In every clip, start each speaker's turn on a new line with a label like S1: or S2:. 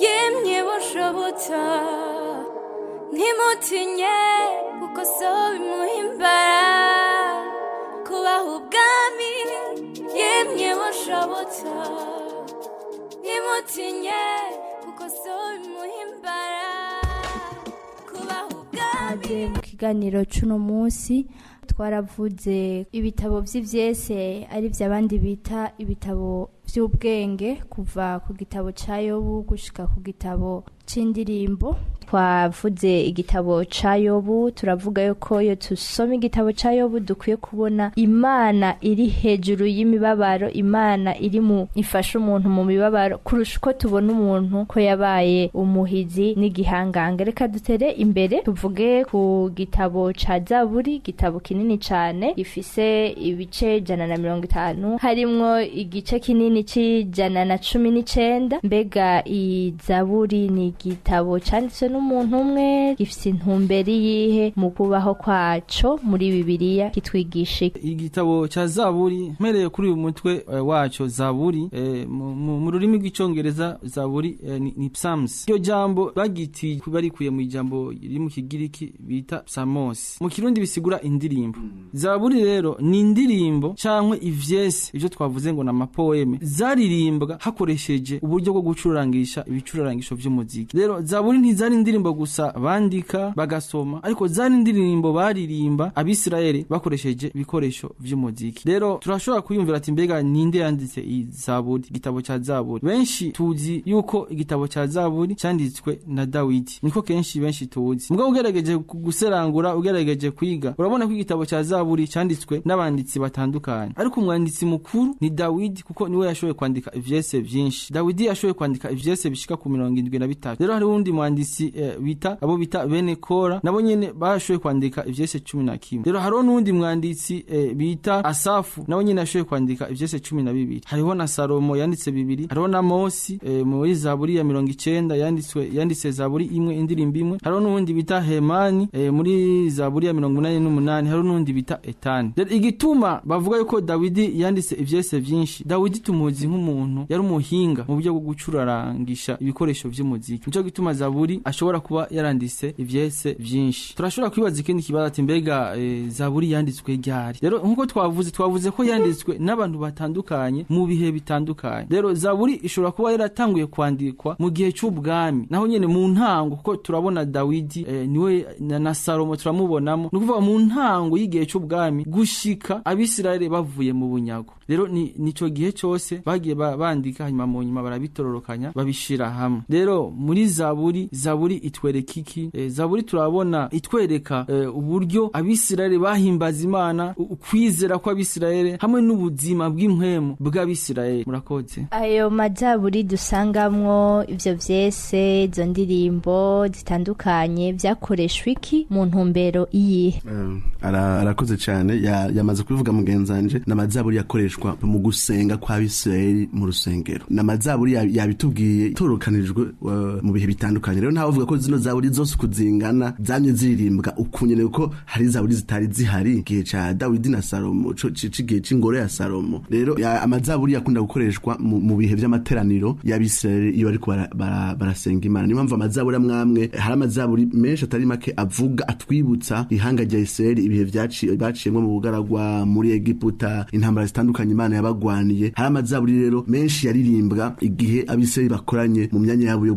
S1: yemye bushobotsa ntimutinye kuko so bimuhimbara kubaha ubwami yemye bushobotsa ntimutinye kuko so bimuhimbara kubaha ubwami.
S2: Mu kiganiro c'uno munsi twaravuze ibitabo vy'Ivyese ari vy'abandi bita ibitabo vy'ubwenge kuva ku gitabo ca Yobu gushika ku gitabo c'indirimbo. Twavuze igitabo ca Yobu, turavuga yuko iyo tusoma igitabo ca Yobu dukwiye kubona Imana iri hejuru y'imibabaro, Imana iri mu ifasha umuntu mu mibabaro kurusha uko tubona umuntu ko yabaye umuhizi n'igihangange. Reka dutere imbere tuvuge ku gitabo ca Zaburi, igitabo kinini cane gifise ibice 150, harimwo igice kinini c'119. Mbega i Zaburi ni igitabo canditswe n'umuntu umwe, gifise intumbero yihe mu kubaho kwaco muri Bibiliya kitwigisha?
S3: Igitabo ca Zaburi mpereye kuri uyu mutwe waco Zaburi, mu rurimi rw'icongereza Zaburi ni Psalms. Iyo jambo bagiti barikuye mu ijambo riri mu Kigiriki bita Psalmos, mu Kirundi bisigura indirimbo. Zaburi rero ni indirimbo cankwe ivyese, ivyo twavuze ngo na mapoeme zaririmbwa hakoresheje uburyo bwo gucurangisha ibicurarangisho vy'umuziki. Rero Zaburi ntizari indirimbo gusa bandika bagasoma, ariko zari indirimbo baririmba Abisirayeli bakoresheje ibikoresho vy'umuziki. Rero turashobora kuyumvira ati mbega ninde yanditse i Zaburi, igitabo ca Zaburi? Benshi tuzi yuko igitabo ca Zaburi cyanditswe na Dawidi, niko kenshi benshi tuzi. Mugabo ugerageje guserangura, ugerageje kwiga, urabona ko igitabo ca Zaburi cyanditswe n'abanditsi batandukanye, ariko umwanditsi mukuru ni Dawidi, kuko niwe yashoboye kwandika ivyese vyinshi. Dawidi yashoboye kwandika ivyese bishika ku 73. Rero hari undi mwanditsi bita bene Kora, nabo nyene bashoboye kwandika ivyese 11. Rero hariho n'undi mwanditsi bita Asafu, nabo nyene yashoboye kwandika ivyese 12. Hariho na Salomo yanditse 2, hariho na Mosi muri Zaburi ya 90 yanditse Zaburi imwe indirimbo imwe. Hariho n'undi bita Hemani muri Zaburi ya 88. Hariho n'undi bita Etani. Rero igituma bavuga yuko Dawidi yanditse ivyese vyinshi, Dawidi tumuzi nk'umuntu yari umuhinga mu buryo bwo gucurarangisha ibikoresho vy'umuziki. Nico gituma Zaburi ashobora kuba yaranditse ivyese vyinshi. Turashobora kwibaza ikindi kibazo ati mbega Zaburi yanditswe ryari? Rero nkuko twavuze ko yanditswe n'abantu batandukanye mu bihe bitandukanye. Rero Zaburi ishobora kuba yaratanguye kwandikwa mu gihe c'ubwami, naho nyene mu ntango, kuko turabona Dawidi niwe na Salomo turamubonamo, nukuvuga mu ntango y'igihe c'ubwami gushika Abisirayeli bavuye mu bunyago. Rero nico gihe cyose bagiye bandika, hanyuma mu nyuma barabitororokanya babishira hamwe. Rero muri Zaburi itwereka iki? Zaburi turabona itwereka uburyo Abisirayeli bahimbaza Imana, ukwizera kwa Abisirayeli hamwe n'ubuzima bw'impwemu bw'Abisirayeli. Murakoze.
S2: Ayo mazaburi dusangamwo ivyo vyese, izo ndirimbo zitandukanye vyakoreshwa iki mu ntumbero iyihe?
S4: Arakoze cyane, yamaze kubivuga mugenzanje. N'amazaburi yakoreshwa mu gusenga kwa Abisirayeli mu rusengero. N'amazaburi yabitubwiye torokanijwe mu bihe bitandukanye. Rero ntawe uvuga ko zino zaburi zose kuzingana zamye ziririmbwa ukunyene, uko hari zaburi zitari zihari igihe ca Dawidi na Salomo, igihe c'ingoro ya Salomo. Rero amazaburi yakunda gukoreshwa mu bihe vy'amateraniro y'Abisirayeli iyo bariko barasenga Imana. Niyo mpamvu amazaburi amwamwe, hari amazaburi menshi atari make avuga atwibutsa ihanga rya Isirayeli, ibihe baciyemwo mu bugaragwa muri Egiputa, intambara zitandukanye Imana yabagwaniye. Hari amazaburi rero menshi yaririmbwa igihe Abisirayeli bakoranye mu myanya yabo yo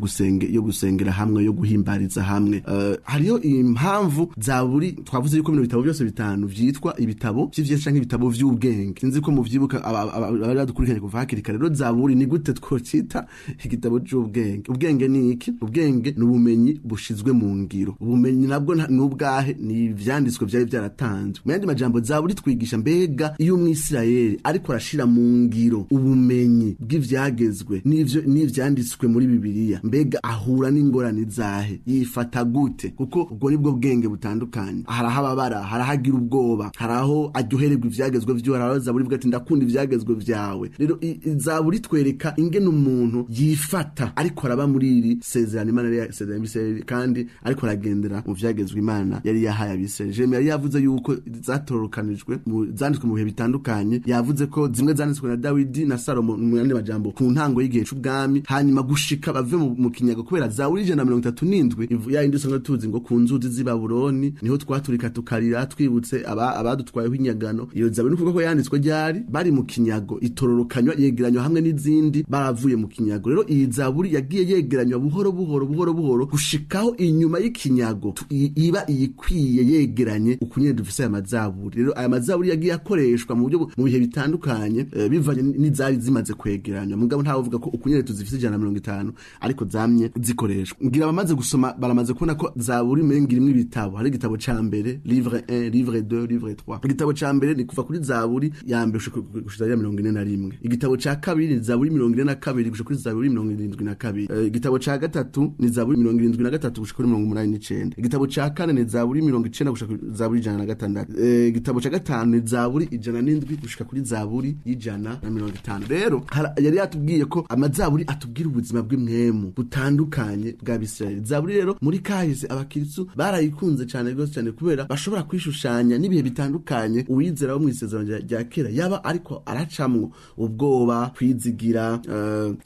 S4: gusengera hamwe, yo guhimbariza hamwe. Hariyo impamvu Zaburi twavuze yuko bino bitabo byose bitanu vyitwa ibitabo vy'Ivyese canke ibitabo vy'ubwenge. Sinzi ko muvyibuka abari badukurikanye kuva hakiri kare. Rero Zaburi ni gute twocita igitabo c'ubwenge? Ubwenge ni iki? Ubwenge ni ubumenyi bushizwe mu ngiro. Ubumenyi nabwo n'ubwahe ni ivyanditswe vyari vyaratanzwe. Mu yandi majambo Zaburi twigisha mbega iyo umwisirayeli ariko arashira mu ngiro ubumenyi bw'ivyagezwe n'ivyanditswe muri Bibiliya, mbega ahura n'ingorane zahe, yifata gute? Kuko ubwo nibwo bwenge butandukanye. Harahababara, harahagira ubwoba, haraho aryohererwa ivyagezwe vyo, haraho Zaburi ivuga ati ndakunda ivyagezwe vyawe. Rero Zaburi twereka ingene umuntu yifata ariko araba muri iri sezerano Imana yari yasezeranye Abisirayeli, kandi ariko aragendera mu vyagezwe Imana yari yahaye Abisirayeli. Jeremiya yari yavuze yuko zatorokanijwe zanditswe mu bihe bitandukanye. Yavuze ko zimwe zanditswe na Dawidi na Salomo mu yandi majambo ku ntango y'igihe c'ubwami hanyuma gushika bave mu kinyago kubera Zaburi 137 ya indi usanga tuzi ngo ku nzuzi z'i Babuloni niho twaturika tukarira twibutse abadutwayeho inyagano. Iyo Zaburi nukuvuga ko yanditswe ryari bari mu kinyago itororokanywa yegeranywa hamwe n'izindi baravuye mu kinyago. Rero iyi Zaburi yagiye yegeranywa buhoro gushikaho inyuma y'ikinyago iba iyikwiye yegeranye ukunyene dufise aya mazaburi. Rero aya mazaburi yagiye akoreshwa mu bihe bitandukanye bivanye n'izari zimaze kwegeranywa. Mugabo ntawe uvuga ko ukunyene tuzifise 150 ariko zamye zikoreshwa. Ngira bamaze gusoma baramaze kubona ko Zaburi mengi rimwe ibitabo. Hari igitabo ca mbere livre 1, livre 2, livre 3. Igitabo ca mbere ni kuva kuri Zaburi ya mbere gushika 41. Igitabo ca kabiri ni Zaburi 42 gushika kuri Zaburi 72. Igitabo ca gatatu ni Zaburi 73 gushika kuri 89. Igitabo ca kane ni Zaburi 90 gushika kuri Zaburi 106. Igitabo ca gatanu ni Zaburi 107 gushika kuri Zaburi 150. Rero yari yatubwiye ko amazaburi atubwira ubuzima bw'imwemu butandukanye bwa Bisirayeli. Zaburi rero muri kahise abakirisu barayikunze cyane rwose cyane kubera bashobora kwishushanya n'ibihe bitandukanye uwizera wo mu isezerano rya kera yaba ariko aracamwo ubwoba, kwizigira,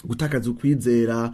S4: gutakaza ukwizera,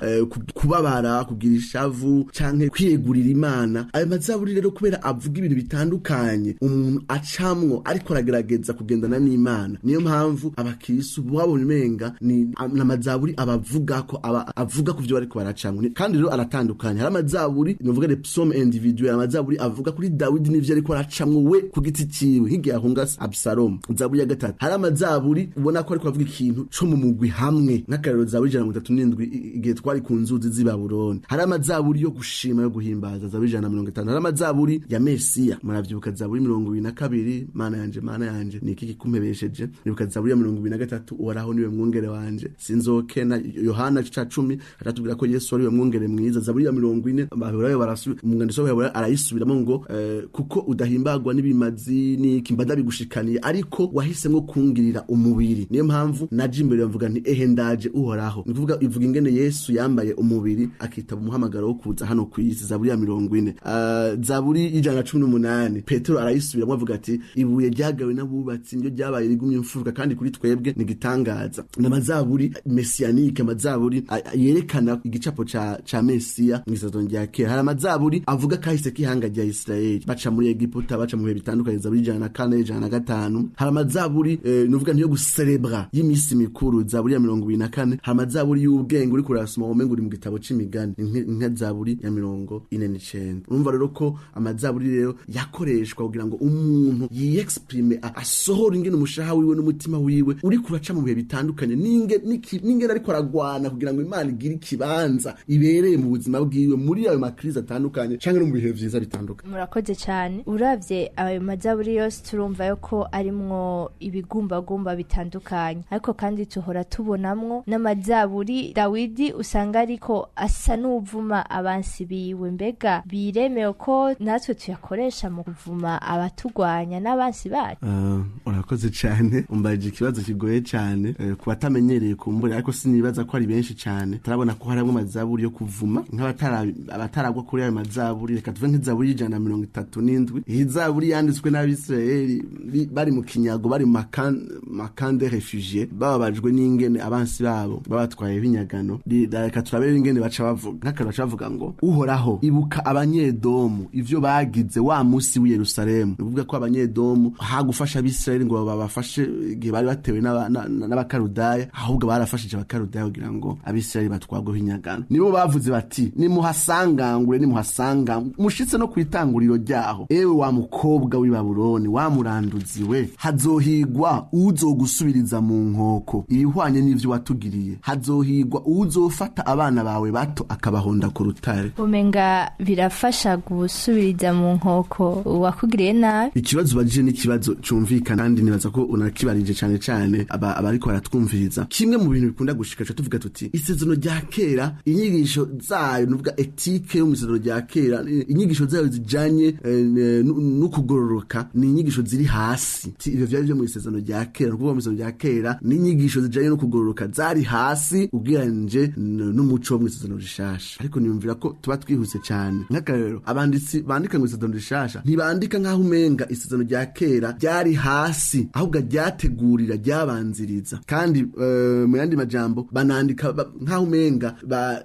S4: kubabara, kugira ishavu canke kwiyegurira Imana. Ayo mazaburi rero kubera avuga ibintu bitandukanye umuntu acamwo ariko aragerageza kugendana n'Imana, niyo mpamvu abakirisu babona umenga ni amazaburi abavuga ko avuga ku byo bariko baracamwo. Kandi rero aratandukanye. Hari amazaburi novuga de psaume individuel, amazaburi avuga kuri Dawidi n'ivyo ariko aracamwo we ku giti ciwe higiye ahunga Absalom. Zaburi ya gatatu hari amazaburi ubona ko ariko avuga ikintu co mu mugwi hamwe nk'akarero Zaburi 137 igihe twari ku nzuzi z'i Babuloni. Hari amazaburi yo gushima yo guhimbaza Zaburi 150. Hari amazaburi ya Mesiya muravyibuka Zaburi 22 mana yanje niki kikumpebesheje. Nibuka Zaburi ya 23 uhoraho niwe mwungere wanje sinzokena. Yohana 10 aratubwira ko Yesu ari we mwungere mwiza. Zaburi ya 40 abaheburayo barasubira umwanditsi w'abaheburayo arayisubiramo ngo kuko udahimbagwa n'ibimazi n'ikimbada bigushikaniye ariko wahisemo kungirira umubiri. Niyo mpamvu naje imbere mvuga nti ehe ndaje uhoraho. Nivuga ivuga ingene Yesu yambaye umubiri akitaba umuhamagaro wo kuza hano ku isi. Zaburi ya 40. Zaburi 118 Petero arayisubiramo avuga ati ibuye ryagawe n'abubatsi nyo ryabaye rigumye imfuruka kandi kuri twebwe ni gitangaza. N'amazaburi messianique, amazaburi yerekana igicapo ca Mesiya mu isezerano rya kera. Hari amazaburi avuga kahise k'ihanga rya Isirayeli baca muri Egiputa baca mu bihe bitandukanye. Zaburi 104 105. Hari amazaburi novuga ntiyo gucelebra y'imisi mikuru. Zaburi ya 24. Hari amazaburi y'ubwenge uri kurasoma womenga uri mu gitabo c'imigani nka Zaburi ya 49. Urumva rero ko amazaburi rero yakoreshwa kugira ngo umuntu yiexprime asohora ingene umushaha wiwe n'umutima wiwe uri kuraca mu bihe bitandukanye n'ingene ariko aragwana kugira ngo Imana igire ikibanza ibereye mu buzima bwiwe muri ayo makrize atandukanye canke no mu bihe vyiza bitandukanye.
S2: Murakoze cyane. Uravye ayo mazaburi yose turumva yuko arimwo ibigumbagumba bitandukanye, ariko kandi tuhora tubonamwo n'amazaburi Dawidi usanga ariko asa n'uvuma abansi biwe. Mbega biremewe ko natwe tuyakoresha mu kuvuma abatugwanya n'abansi bacu?
S4: Urakoze cyane, umbaje ikibazo kigoye cyane ku batamenyereye kumbura, ariko sinibaza ko ari benshi cyane. Turabona ko harimo amazaburi yo kuvuma nk'abataragwa kuri ayo mazaburi. Reka tuve nk'izaburi 137. Iyi zaburi yanditswe n'Abisirayeli bari mu kinyago, bari mu makande refugié, bababajwe n'ingene abansi babo babatwaye binyagano. Reka turabere ingene baca bavuga bavuga ngo uhoraho ibuka abanyedomu ivyo bagize wa musi w'i Yerusalemu. Bivuga ko abanyedomu hagufasha Abisirayeli ngo babafashe igihe bari batewe n'abakarudaya, ahubwo barafashije abakarudaya kugira ngo Abisirayeli batwagwe binyagano. Nibo bavuze bati nimuhasangangure mushitse no kwitanguriro ryaho, ewe wa mukobwa w'i Babuloni wa muranduziwe, hazohigwa uzogusubiriza mu nkoko ibihwanye n'ivyo watugiriye, hazohigwa uzofata abana bawe bato akabahonda ku rutare.
S2: Umenga birafasha gusubiriza mu nkoko wakugiriye nabi.
S4: Ikibazo bagije ni kibazo cumvikana kandi nibaza ko unakibarije cyane abariko baratwumviriza. Kimwe mu bintu bikunda gushikasha tuvuga tuti isezerano rya kera inyigisho zayo nuvuga etike yo mu isezerano rya kera, inyigisho zayo zijanye no kugororoka ni inyigisho ziri hasi. Ivyo vyari byo mu isezerano rya kera, kuvuga mu isezerano rya kera ni inyigisho zijanye no kugororoka zari hasi ugereranyije n'umuco wo mu isezerano rishasha. Ariko niyumvira ko tuba twihuse cyane. Nk'akarero abanditsi bandika mu isezerano rishasha ntibandika nk'aho umenga isezerano rya kera ryari hasi, ahubwo ryategurira ryabanziriza neza kandi mu yandi majambo banandika nkaho umenga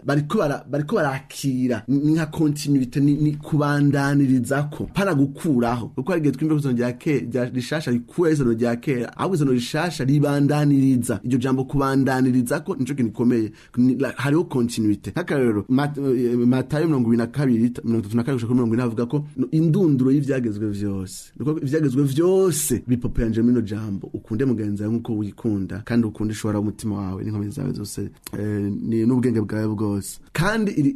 S4: bariko barakira nka continuity ni kubandanirizako para gukuraho kuko ari twimbe kuzano rya kera rishasha rikura izano rya kera ahubwo izano rishasha ribandaniriza iryo jambo kubandanirizako nico kintu gikomeye hariho continuity nk'akarero Matayo 22:32 avuga ko indunduro y'ivyagezwe vyose nuko ivyagezwe vyose bipopeyanje mino jambo ukunde mugenzi wawe nkuko wikunda kandi ukunde ishora umutima wawe n'inkomezi zawe zose ni n'ubwenge bwawe bwose kandi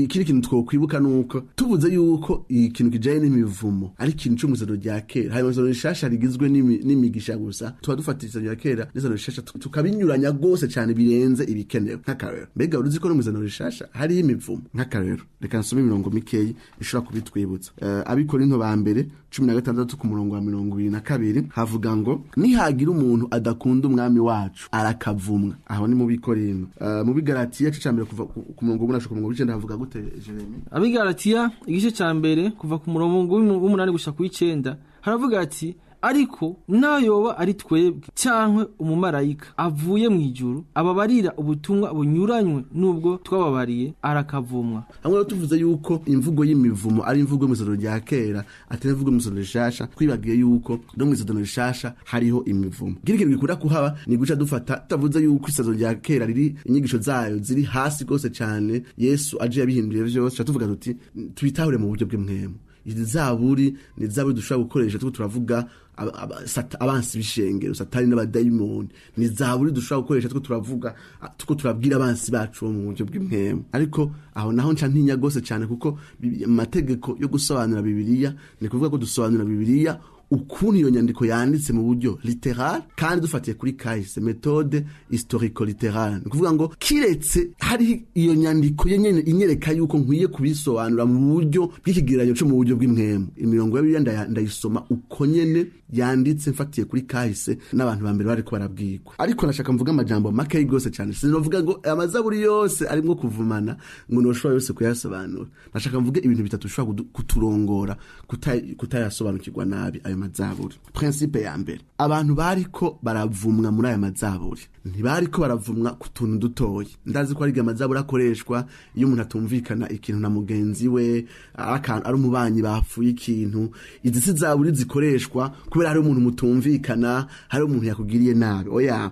S4: kiri kintu twokwibuka nuko tuvuze yuko ikintu kijaye n'imivumo ari ikintu cyo muzero rya kera hayo muzero rishasha rigizwe n'imigisha gusa tuba dufatiriza rya kera n'izero rishasha tukabinyuranya gose cyane birenze ibikenewe nk'akarero mbega uruzi ko no muzero rishasha hari imivumo nk'akarero reka nsome imirongo mikeyi ishobora kubitwibutsa Abikorinto ba mbere 16 ku murongo wa 22 havuga ngo nihagira umuntu adakunda umwami wacu arakavumwa aho ni mu Bikorinto mu Bigalatiya cyo cyambere kuva ku murongo w'umunani ku murongo w'icenda havuga gute Jeremy
S3: Abigalatiya igice cyambere kuva ku murongo w'umunani gushika ku 9 haravuga ati ariko nayoba ari twebwe cyankwe umumarayika avuye mu ijuru ababarira ubutumwa bunyuranywe nubwo twababariye arakavumwa
S4: hamwe tuvuze yuko imvugo y'imivumo ari imvugo y'umuzoro rya kera atari imvugo y'umuzoro rishasha twibagiye yuko no mu izoro rishasha hariho imivumo girikirwe kura kuhaba ni guca dufata tavuze yuko isazoro rya kera riri inyigisho zayo ziri hasi gose cyane Yesu aje yabihinduye byose tuvuga tuti twitahure mu buryo bw'imwemo izi Zaburi ni Zaburi dushobora gukoresha turavuga abansi bishengero satani n'abadayimoni ni Zaburi dushobora gukoresha turavuga turabwira abansi bacu mu buryo bw'imwemo ariko aho naho nca ntinya gose cyane kuko amategeko yo gusobanura Bibiliya ni kuvuga ko dusobanura Bibiliya ukuntu iyo nyandiko yanditse mu buryo literal kandi dufatiye kuri kahise méthode historico littérale ni kuvuga ngo kiretse hari iyo nyandiko yenyene inyereka yuko nkwiye kubisobanura mu buryo bw'ikigereranyo cyo mu buryo bw'imwemo imirongo ya Bibiliya ndayisoma uko nyene yanditse mfatiye kuri kahise n'abantu bambere bari ko barabwirwa ariko nashaka mvuga amajambo make gose cyane sinovuga ngo amazaburi yose arimwo kuvumana ngo noshobora yose kuyasobanura nashaka mvuge ibintu bitatu bishobora kuturongora kutayasobanukirwa nabi ayo mazaburi principe ya mbere abantu bariko baravumwa muri aya mazaburi ntibariko baravumwa ku tuntu dutoye ndazi ko ari amazaburi akoreshwa iyo umuntu atumvikana ikintu na mugenzi we ari umubanyi bafuye ikintu izi si zaburi zikoreshwa kubera hari umuntu mutumvikana hari umuntu yakugiriye nabi oya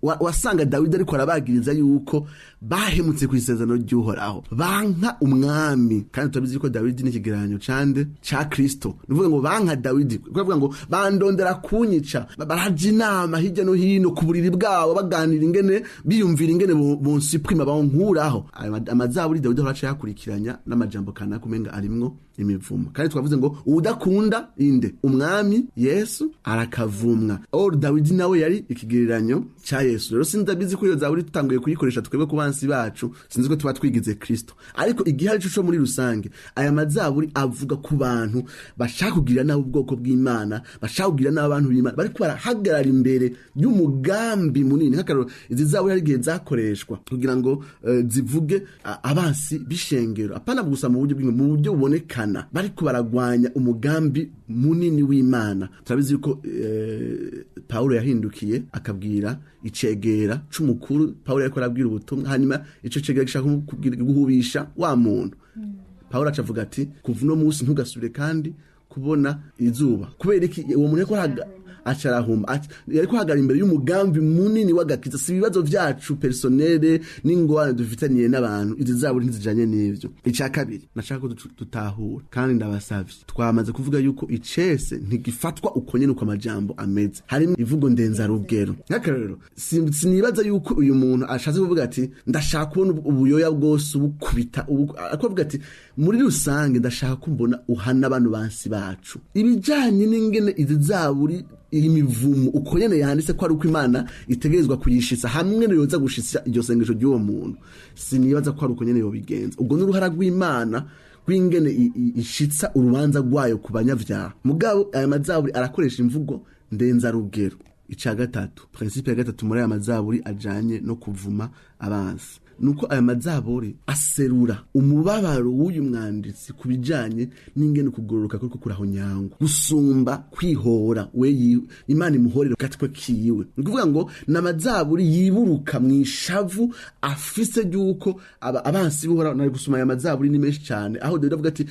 S4: wasanga Dawidi ariko arabagiriza yuko bahemutse ku isezerano ry'Uhoraho banka umwami kandi tutabizi ko Dawidi n'ikigeranyo cande ca Kristo nivuga ngo banka Dawidi kuvuga ngo bandondera kunyica baraje inama hirya no hino ku buriri bwabo baganira ingene biyumvira ingene bonsuprima bankuraho amazaburi Dawidi araca yakurikiranya n'amajambo kana kumenga arimwo imivumo kandi twavuze ngo udakunda inde umwami Yesu arakavumwa Dawidi nawe yari ikigereranyo ca Yesu rero sindabizi ko iyo zaburi tutanguye kuyikoresha twebwe ku bansi bacu sinzi ko tuba twigize Kristo ariko igihari cyo muri rusange aya mazaburi avuga ku bantu bashaka kugira nabo ubwoko bw'Imana bashaka kugira nabo abantu b'Imana bari kwarahagarara imbere y'umugambi munini nk'akarero izi zaburi ari gihe zakoreshwa kugira ngo zivuge abansi bishengero apana gusa mu buryo bubonekana bari kubaragwanya umugambi munini w'Imana turabizi yuko Paulo yahindukiye akabwira icegera c'umukuru Paulo yariko arabwira ubutumwa hanyuma ico cegera gishaka guhubisha wa muntu Paulo acavuga ati kuva no munsi ntugasubire kandi kubona izuba kubera iki uwo muntu yariko acarahuma yariko hagara imbere y'umugambi munini w'agakiza si ibibazo vyacu personnel n'ingorane dufitaniye n'abantu izi zaburi ntizijanye n'ivyo icya kabiri nashaka ko tutahura kandi ndabasavye twamaze kuvuga yuko icese ntigifatwa uko nyene uko amajambo ameze harimo ivugo ndenza rugero nk'akarero sinibaza yuko uyu muntu ashatse kuvuga ati ndashaka kubona ubuyoya bwose ubukubita akavuga ati muri rusange ndashaka kumbona uhana abantu bansi bacu ibijanye n'ingene izi zaburi imivumo uko nyene yanditse ko ari uko Imana itegerezwa kuyishitsa hamwe no yoza gushitsa iryo sengesho ry'uwo muntu sinibaza ko ari uko nyene yobigenza ubwo n'uruhara rw'Imana rw'ingene ishitsa urubanza rwayo ku banyavyaha mugabo aya mazaburi arakoresha imvugo ndenza rugero ica gatatu principe ya gatatu muri aya mazaburi ajanye no kuvuma abansi nuko aya mazaburi aserura umubabaro w'uyu mwanditsi kubijanye n'ingene kugororoka kuko kurahonyangwa gusumba kwihora Imana imuhorera gatwe kiwe. Nikuvuga ngo n'amazaburi yiburuka mwishavu afise ryuko abansi bihora. Nari gusoma aya mazaburi ni menshi cyane aho Dawidi avuga ati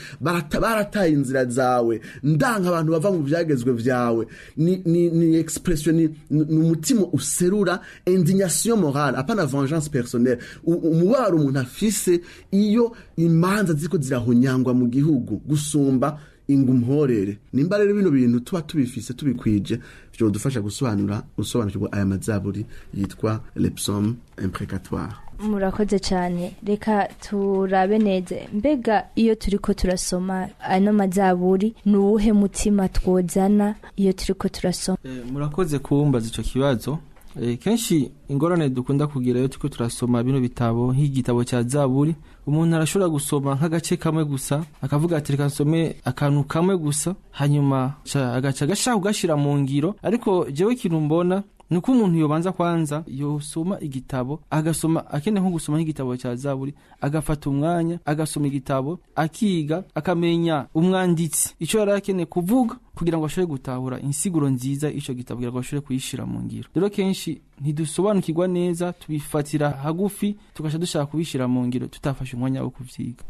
S4: barataye inzira zawe ndanka abantu bava mu byagezwe vyawe. Ni expression ni umutima userura indignation morale apana vengeance personnelle. Umubaro umuntu afise iyo imanza ziko zirahonyangwa mu gihugu gusumba ingumhorere. Nimba rero bino bintu tuba tubifise tubikwije byo dufasha gusobanukirwa aya mazaburi yitwa les psaumes imprécatoires.
S2: Murakoze cyane. Reka turabe neza mbega iyo turiko turasoma ano mazaburi nuwuhe mutima twozana iyo turiko turasoma.
S3: Murakoze kumbaza ico kibazo. Kenshi ingorane dukunda kugira iyo turiko turasoma bino bitabo nk'igitabo cya Zaburi, umuntu arashobora gusoma nk'agace kamwe gusa akavuga ati reka nsome akantu kamwe gusa hanyuma agaca gashaka kugashira mu ngiro. Ariko jewe ikintu mbona nuko umuntu yobanza kwanza yosoma igitabo agasoma akene nko gusoma nk'igitabo cya Zaburi agafata umwanya agasoma igitabo akiga akamenya umwanditsi ico yarakene kuvuga kugira ngo ashobore gutahura insiguro nziza ico gitabo kugira ngo ashobore kuyishira mu ngiro. Rero kenshi ntidusobanukirwa neza tubifatira hagufi tugasha dushaka kubishira mu ngiro tutafashe umwanya wo kuvyiga.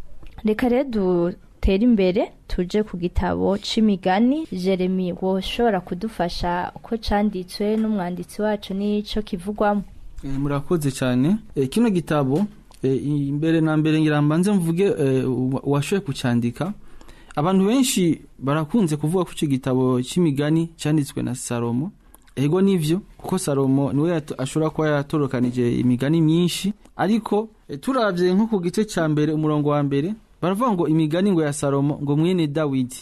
S2: Reka rero tera imbere tuje ku gitabo c'imigani. Jeremy woshobora kudufasha uko canditswe n'umwanditsi wacu n'ico kivugwamo.
S3: Murakoze cyane. Kino gitabo imbere na mbere ngira mbanze mvuge washoye kucandika. Abantu benshi barakunze kuvuga ko ico gitabo c'imigani canditswe na Salomo. Ego nivyo kuko Salomo niwe ashobora kuba yatorokanije imigani myinshi, ariko turavye nko ku gice ca mbere umurongo wa mbere baravuga ngo imigani ngo ya Salomo ngo mwene Dawidi.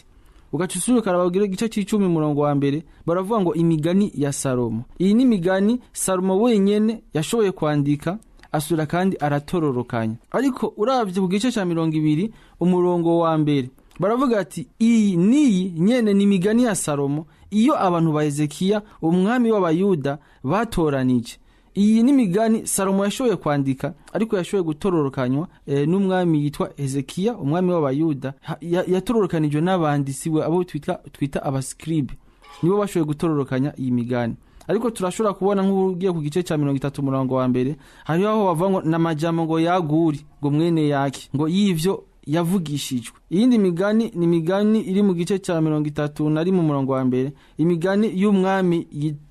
S3: Ugacusuruka arabagira igice c'10 umurongo wa mbere baravuga ngo imigani ya Salomo. Iyi ni imigani Salomo wenyene yashoboye kwandika asura kandi aratororokanya. Ariko uravye ku gice ca 20 umurongo wa mbere baravuga ati iyi niyi nyene ni imigani ya Salomo iyo abantu ba Hezekiya umwami w'abayuda batoranije. Iyi ni imigani Salomo yashoboye kwandika ariko yashoboye gutororokanywa n'umwami yitwa Hezekiya umwami w'abayuda. Yatororokanijwe n'abanditsi abo twita abascribe, nibo bashoboye gutororokanya iyi migani. Ariko turashobora kubona nk'ugiye ku gice ca 30 umurongo wa mbere hariho aho bavuga n'amajambo ngo yaguri ngo mwene yake ngo yivyo yavugishijwe. Iyindi migani ni migani iri mu gice ca 31 mu murongo wa mbere, imigani y'umwami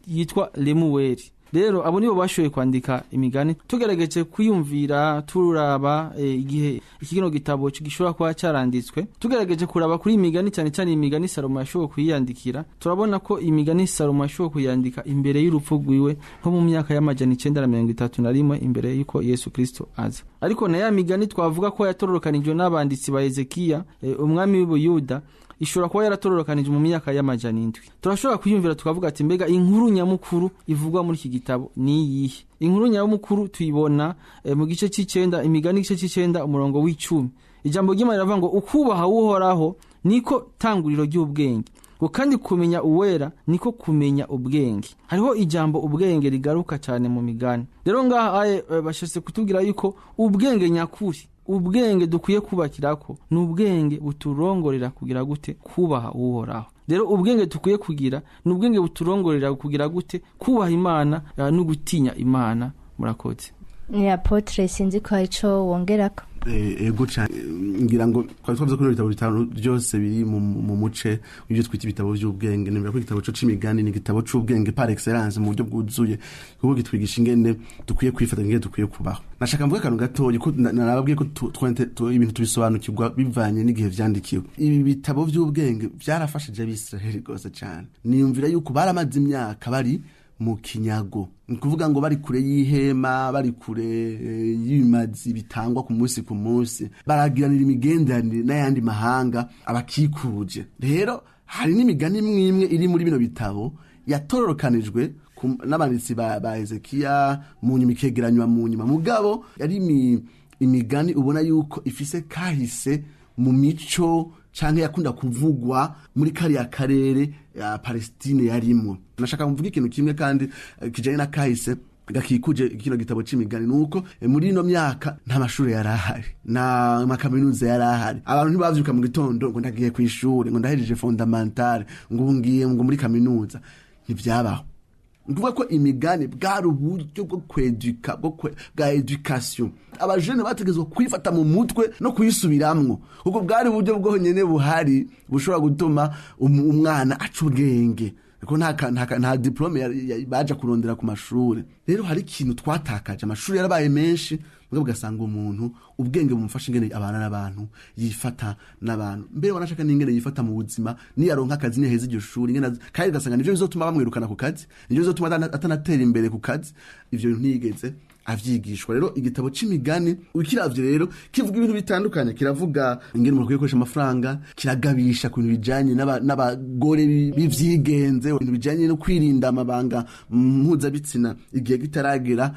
S3: yitwa Lemuweli. Rero abo nibo bashoboye kwandika imigani. Tugerageje kwiyumvira turaba igihe ikino gitabo gishobora kuba cyaranditswe, tugerageje kuraba kuri imigani cyane cyane imigani Salomo yashoboye kuyandikira, turabona ko imigani Salomo yashoboye kuyandika imbere y'urupfu rwiwe nko mu myaka y'amajana 931 imbere yuko Yesu Kristo aza. Ariko na ya migani twavuga ko yatororokanijwe n'abanditsi ba Hezekiya umwami w'Ubuyuda ishobora kuba yaratororokanije mu myaka y'amajana 7. Turashobora kwiyumvira tukavuga ati mbega inkuru nyamukuru ivugwa muri iki gitabo ni iyihe? Inkuru nyamukuru tuyibona mu gice c'9 imigani gice c'9 umurongo w'10. Ijambo ry'Imana riravuga ngo ukubaha uhoraho niko tanguriro ry'ubwenge ngo kandi kumenya uwera niko kumenya ubwenge. Hariho ijambo ubwenge rigaruka cyane mu migani. Rero ngaha bashase kutubwira yuko ubwenge nyakuri, ubwenge dukwiye kubakirako ni ubwenge buturongorera kugira gute kubaha uhoraho. Rero ubwenge dukwiye kugira ni ubwenge buturongorera kugira gute kubaha Imana no gutinya Imana. Murakoze.
S2: Ni apotre sinzi ko ico wongerako.
S4: Ego cyane ngira ngo twavuze ko ibitabo bitanu byose biri mu muce ibyo twita ibitabo by'ubwenge. Nemera ko igitabo cyo c'imigani ni igitabo c'ubwenge par excellence mu buryo bwuzuye kuko gitwigisha ingene dukwiye kwifata ingene dukwiye kubaho. Nashaka mvuga kantu gatoyi ko narababwiye ko ibintu tubisobanukirwa bivanye n'igihe vyandikiwe. Ibi bitabo by'ubwenge byarafashije abisiraheli gose cyane. Niyumvira yuko baramaze imyaka bari mu kinyago, nikuvuga ngo bari kure y'ihema, bari kure y'ibimazi bitangwa ku munsi baragiranira imigenderanire n'ayandi mahanga abakikuje. Rero hari n'imigani imwe iri muri bino bitabo yatororokanijwe n'abanditsi ba Hezekiya mu nyuma ikegeranywa mu nyuma mugabo yari imigani ubona yuko ifise kahise mu mico canke yakunda kuvugwa muri kariya karere ya Palestine yarimwo. Nashaka mvuga ikintu kimwe kandi kijanye na kahise gakikuje kino gitabo c'imigani nuko muri ino myaka nta mashuri yarahari na makaminuza yarahari abantu ntibavyuka mu gitondo ngo ndagiye kw'ishure ngo ndahejeje fondamentale ngo ngiye ngo muri kaminuza ntivyabaho. Nguvuga ko imigani bwari uburyo bwo kweduka bwa education abajene bategezwe kwifata mu mutwe no kuyisubiramwo kuko bwari uburyo bwo nyene buhari bushobora gutuma umwana aca ubwenge ko nta diplome baje kurondera ku mashuri. Rero hari ikintu twatakaje, amashuri yarabaye menshi mugabo ugasanga umuntu ubwenge bumufasha ingene abana n'abantu yifata n'abantu mbere wanashaka n'ingene yifata mu buzima niyaronka akazi niheza iryo shuri ingene kandi ugasanga nivyo bizotuma bamwirukana ku kazi, nivyo bizotuma atanatera imbere ku kazi, ivyo ntiyigeze avyigishwa. Rero igitabo c'imigani ukiravye rero kivuga ibintu bitandukanye, kiravuga ingene umuntu akoresha amafaranga, kiragabisha ku bintu bijanye n'abagore bivyigenze, ibintu bijanye no kwirinda amabanga mpuzabitsina igihe gitaragera.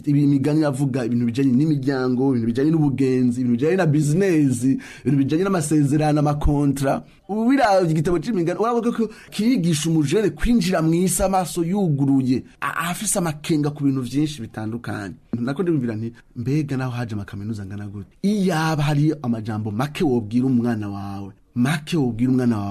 S4: Imigani yavuga ibintu bijanye n'imiryango, ibintu bijanye n'ubugenzi, ibintu bijanye na business, ibintu bijanye n'amasezerano, amakontra. Ubiravye igitabo c'imigani urabona ko kirigisha umujene kwinjira mw'isi amaso yuguruye, afise amakenga ku bintu vyinshi bitandukanye. Nako ndibwira nti mbega naho haje amakaminuza ngana gute, iyaba hari amajambo make wobwira umwana wawe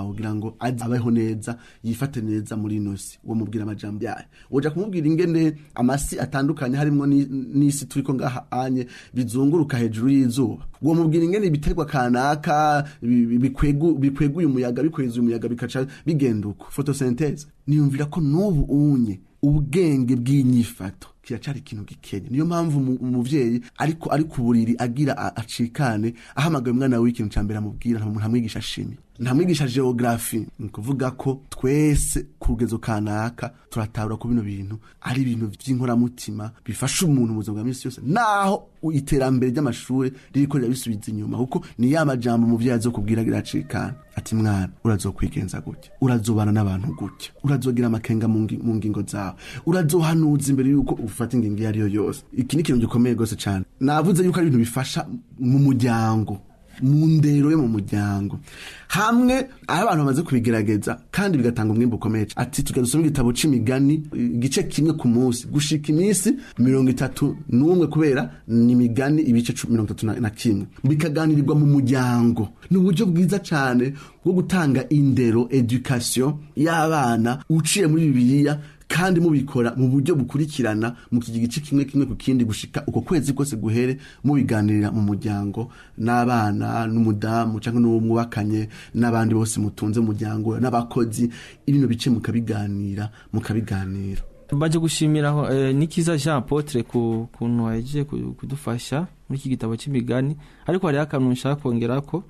S4: kugira ngo abeho neza, yifate neza muri inosi, wo mubwira amajambo yayo, woja kumubwira ingene amasi atandukanye harimo n'isi turiko ngaha anye bizunguruka hejuru y'izuba, wo mubwira ingene ibiterwa kanaka bikweguye umuyaga, bikweza umuyaga bikaca bigenduka photosynthese. Niyumvira ko n'ubu unye ubwenge bw'inyifato kiracari ikintu gikenye. Niyo mpamvu umuvyeyi ariko ari ku buriri agira acikane ahamagaye umwana w'ikintu cambere amubwira ntamwigisha shimi, ntamwigisha geography. Nikuvuga ko twese ku rugezo kanaka turatahura ko bino bintu ari ibintu vy'inkoramutima bifasha umuntu mu buzima bwa misi yose, naho iterambere ry'amashuri ririko rirabisubiza inyuma, kuko ni ya majambo umuvyeyi azokubwira agira acikane ati mwana urazokwigenza gutya, urazobana n'abantu gutya, urazogira amakenga mu ngingo zawe, urazohanuza imbere yuko ufata ingingo iyo ariyo yose. Iki ni ikintu gikomeye gose cyane. Navuze yuko ari ibintu bifasha mu muryango, mu ndero yo mu muryango, hamwe aho abantu bamaze kubigerageza kandi bigatanga umwimbo ukomeye. Ati tugadusoma igitabo c'imigani igice kimwe ku munsi gushika iminsi 31 kubera ni imigani ibice 31 bikaganirirwa mu muryango. Ni uburyo bwiza cyane bwo gutanga indero, education y'abana uciye muri Bibiliya, kandi mubikora mu buryo bukurikirana mu kigice kimwe ku kindi gushika uko kwezi kose guhere, mubiganirira mu muryango n'abana n'umudamu cyangwa n'umwubakanye n'abandi bose mutunze umuryango n'abakozi, ibintu bice mukabiganira.
S3: Baje gushimiraho Nikiza Jean Apotre ku kuntu waje kudufasha muri iki gitabo c'imigani, ariko hari akantu nshaka kongera ko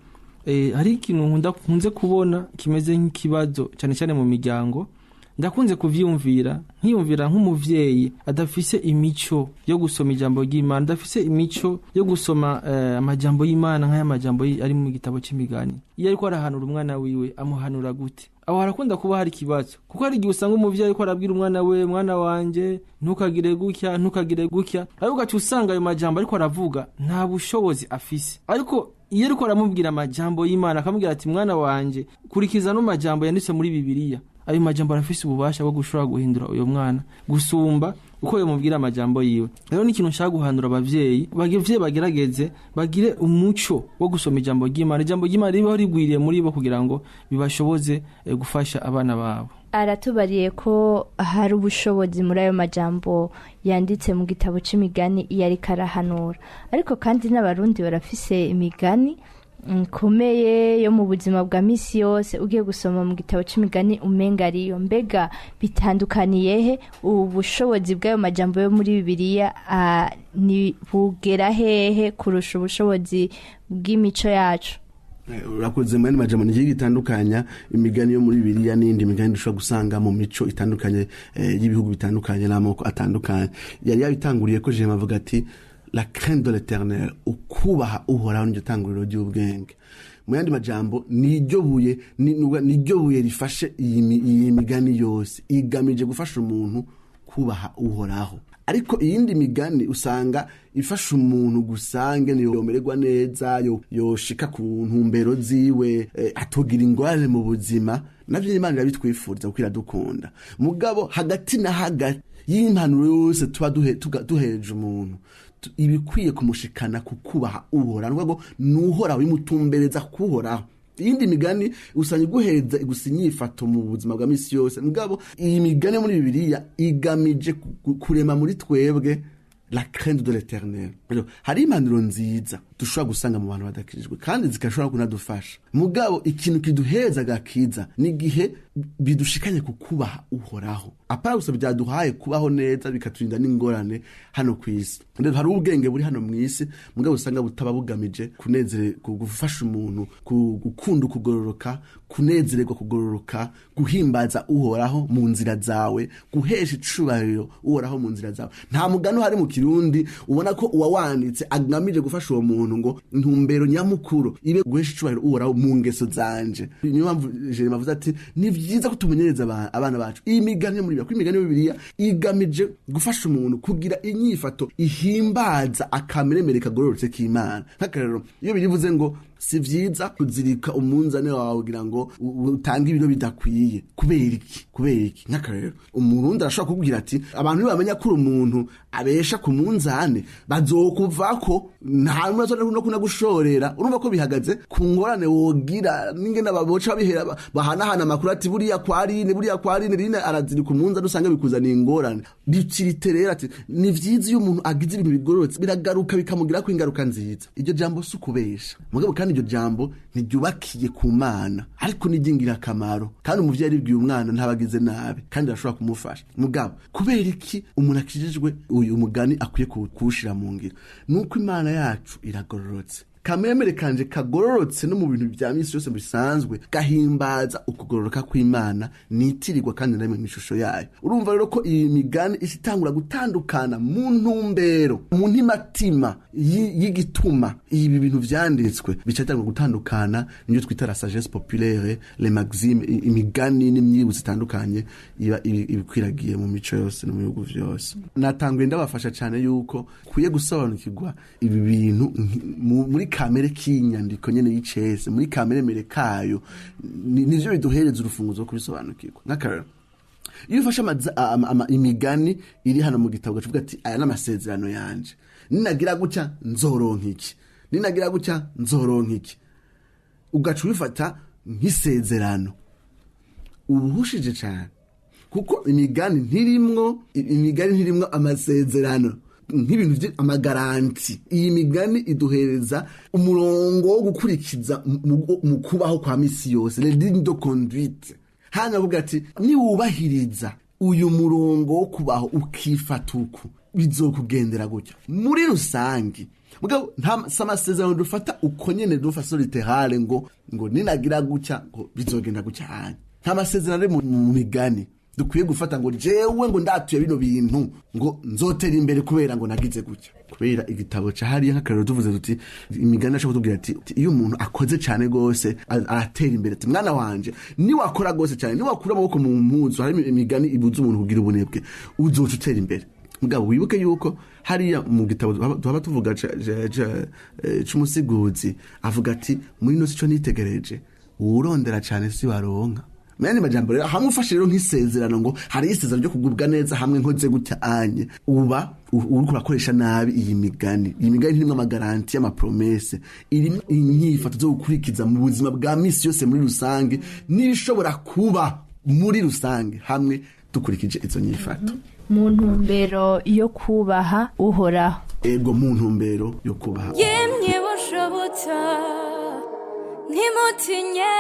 S3: hari ikintu nkunze kubona kimeze nk'ikibazo cyane mu miryango. Ndakunze kuvyumvira nk'umuvyeyi adafise imico yo gusoma ijambo ry'Imana, adafise imico yo gusoma amajambo y'Imana nk'aya majambo ari mu gitabo c'imigani. Iyo ariko arahanura umwana wiwe amuhanura gute? Aho harakunda kuba hari kibazo, kuko hari igihe usanga umuvyeyi ariko arabwira umwana we, mwana wanje ntukagire gutya, ariko ugaca usanga ayo majambo ariko aravuga nta bushobozi afise. Ariko iyo ariko aramubwira amajambo y'Imana akamubwira ati mwana wanje kurikiza no majambo yanditse muri Bibiliya, ayo majambo arafise ububasha bwo gushobora guhindura uyo mwana gusumba uko yomubwira amajambo yiwe. Rero ni ikintu nshaka guhanura abavyeyi bagerageze bagire umuco wo gusoma ijambo ry'Imana, ijambo ry'Imana ribeho rigwiriye muri bo kugira ngo bibashoboze gufasha abana babo.
S2: Aratubariye ko hari ubushobozi muri ayo majambo yanditse mu gitabo c'imigani iyo ariko arahanura, ariko kandi n'abarundi barafise imigani komeye yo mu buzima bwa misi yose. Ugiye gusoma mu gitabo c'imigani umenga ariyo, mbega bitandukaniye he ubushobozi bw'ayo majambo yo muri Bibiliya ni bugera hehe kurusha ubushobozi bw'imico yacu?
S4: Urakoze mani majambo ni gitandukanya imigani yo muri Bibiliya n'indi migani dushobora gusanga mu mico itandukanye y'ibihugu bitandukanye n'amoko atandukanye. Yari yabitanguriye ko Jema avuga ati la crainte de l'Éternel, ukubaha uhoraho n'iryo tanguriro ry'ubwenge. Mu yandi majambo niryo buye rifashe iyi migani yose, igamije gufasha umuntu kubaha uhoraho. Ariko iyindi migani usanga ifasha umuntu gusange ni yomererwa neza, yoshika ku ntumbero ziwe, atogira ingorane mu buzima. Navyo Imana irabitwifuriza kuko iradukunda. Mugabo hagati na hagati y'impanuro yose tuba duhereje umuntu ibikwiye kumushikana kukubaha uhoraho ngo nuhoraho imutumbereza kuhoraho. Iyindi migani usanga iguhereza igusinyifato mu buzima bwa misi yose. Mugabo iyi migani muri Bibiliya igamije kurema muri twebwe la crainte de l'Éternel. Hari impanuro nziza dushobora gusanga mu bantu badakirijwe kandi zikashobora kunadufasha. Mugabo ikintu kiduheza gakiza ni gihe bidushikanye kukubaha uhoraho. Apara gusa byaduhaye kubaho neza bikaturinda n'ingorane hano kwisi. Ndetse hari ubwenge buri hano mwisi mugabo usanga butaba bugamije gufasha umuntu gukunda kugororoka, kunezererwa kugororoka, guhimbaza uhoraho mu nzira zawe, guhesha icubahiro uhoraho mu nzira zawe. Nta mugano hari mu Kirundi ubona ko uwawanditse agamije gufasha uwo muntu ngo intumbero nyamukuru ibe guhesha icubahiro uhoraho mu ngeso zanje. Niyo mpamvu Jeremiya avuze ati ni vyiza kutumenyereza abana bacu. Iyi migani muri imigani Bibiliya igamije gufasha umuntu kugira inyifato ihimbaza akameremere kagororotse k'Imana. Nk'akarero iyo birivuze ngo si vyiza kuzirika umunzane wawe kugira ngo utange ibiro bidakwiye. Kubera iki nk'akarero umurundi arashobora kukubwira ati abantu bamenya ko umuntu abesha ku munzane bazokuvako nta murazo no kunagushorera. Urumva ko bihagaze ku ngorane wogira n'ingene ababoca bihera bahanahana amakuru ati buriya kwarine rine arazirika umunzane usanga bikuzaniye ingorane. Biciriterera ati ni vyiza iyo umuntu agize ibintu bigororotse biragaruka bikamugira ko ingaruka nziza. Iryo jambo sukubesha mugabo kandi iryo jambo ntiryubakiye ku Mana ariko nijingira akamaro kandi umuvyeyi aribwiye umwana ntabagize nabi kandi arashobora kumufasha. Mugabo kubera iki umuntu akijijwe uyu mugani akwiye kuwushira mu ngiro? Nuko Imana yacu iragororotse, kamemere kanje kagororotse no mu bintu bya misi yose bisanzwe gahimbaza ukugororoka kw'Imana nitirirwa kandi namwe mwishusho yayo. Urumva rero ko iyi migani isitangura gutandukana mu ntumbero mu ntimatima y'igituma ibi bintu vyanditswe bicatangura gutandukana n'ibyo twita la sagesse populaire, les maximes, imigani n'imyibuzo itandukanye iba ibikwiragiye mu mico yose no mu bihugu vyose. Natanguye ndabafasha cyane yuko kuye gusobanukirwa ibi bintu muri kamere k'inyandiko nyene y'icese, muri kamere mere kayo nivyo biduhereza urufunguzo kubisobanukirwa. Nk'akarero iyo ufashe imigani iri hano mu gitabo gacuvuga ati aya n'amasezerano yanje, ninagira gutya nzoronka iki, ninagira gutya nzoronka iki, ugaca ubifata nk'isezerano, ubuhushije cyane kuko imigani ntirimwo amasezerano nk'ibintu amagaranti. Iyi migani iduhereza umurongo wo gukurikiza mu kubaho kwa misi yose, les lignes de conduite. Hano avuga ati niwubahiriza uyu murongo wo kubaho ukifata uku bizokugendera gutya muri rusangi. Mugabo nta samasezerano dufata uko nyene dufasa literale ngo ninagira gutya ngo bizogenda gutya hanya. Nta masezerano mu migani dukwiye gufata ngo jewe ngo ndatuye bino bintu ngo nzotera imbere kubera ngo nagize gutya. Kubera igitabo cahari nk'akarero tuvuze tuti imigani ashaka kutubwira ati iyo umuntu akoze cyane gose aratera imbere. Ati mwana wanje ni wakora gose cyane, ni wakura amaboko mu mpuzu, hari imigani ibuza umuntu kugira ubunebwe uzoca utera imbere. Mugabo wibuke yuko hariya mu gitabo twaba tuvuga c'umusiguzi avuga ati muri no sico nitegereje urondera cyane si waronka. Mene majambo rero hamufashe rero nk'isezerano ngo hari isezerano ryo kugubwa neza hamwe nkoze gutya anye uba uriko urakoresha nabi iyi migani. Iyi migani ntirimo amagaranti y'amapromese, iri inyifato zo gukurikiza mu buzima bwa misi yose muri rusange n'ibishobora kuba muri rusange hamwe dukurikije izo nyifato
S2: mu ntumbero yo kubaha uhoraho.
S4: Ego mu ntumbero yo kubaha
S1: yemye bushobotsa ntimutinye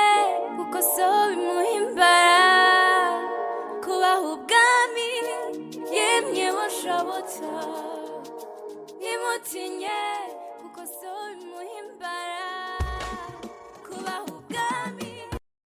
S1: kuko so bimuhimbara kubaha ubwami. Yemye bushobotsa ntimutinye kuko so